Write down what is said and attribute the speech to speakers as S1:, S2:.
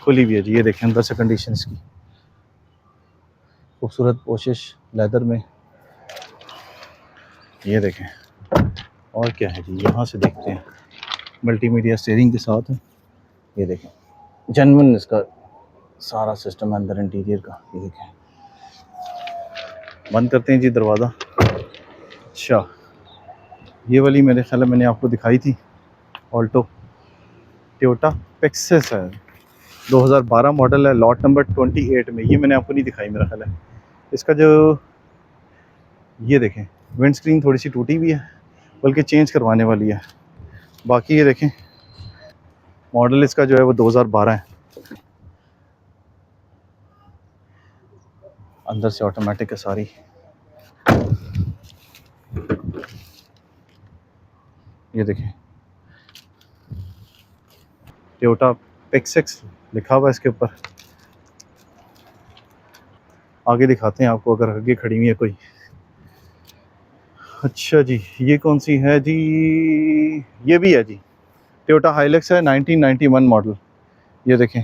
S1: खुली हुई है जी, ये देखें अंदर से कंडीशन इसकी, खूबसूरत पोशिश लेदर में, ये देखें। और क्या है जी, यहाँ से देखते हैं, मल्टीमीडिया स्टीयरिंग के साथ है, ये देखें जेन्युइन इसका सारा सिस्टम है अंदर इंटीरियर का, ये देखें। बंद करते हैं जी दरवाज़ा। अच्छा, ये वाली मेरे ख्याल में मैंने आपको दिखाई थी, ऑल्टो टोयोटा पेक्सेस है, 2012 मॉडल है, लॉट नंबर 28 में। ये मैंने आपको नहीं दिखाई मेरा ख्याल है। इसका जो ये देखें विंड स्क्रीन थोड़ी सी टूटी हुई है, बल्कि चेंज करवाने वाली है। बाकी ये देखें मॉडल इसका जो है वो 2012 है। अंदर से ऑटोमेटिक है सारी, ये देखें टोयोटा पेक्सेस लिखा हुआ है इसके ऊपर। आगे दिखाते हैं आपको, अगर आगे खड़ी हुई है कोई। अच्छा जी, ये कौन सी है जी, ये भी है जी, टोयोटा हाइलक्स है, 1991 मॉडल। ये देखें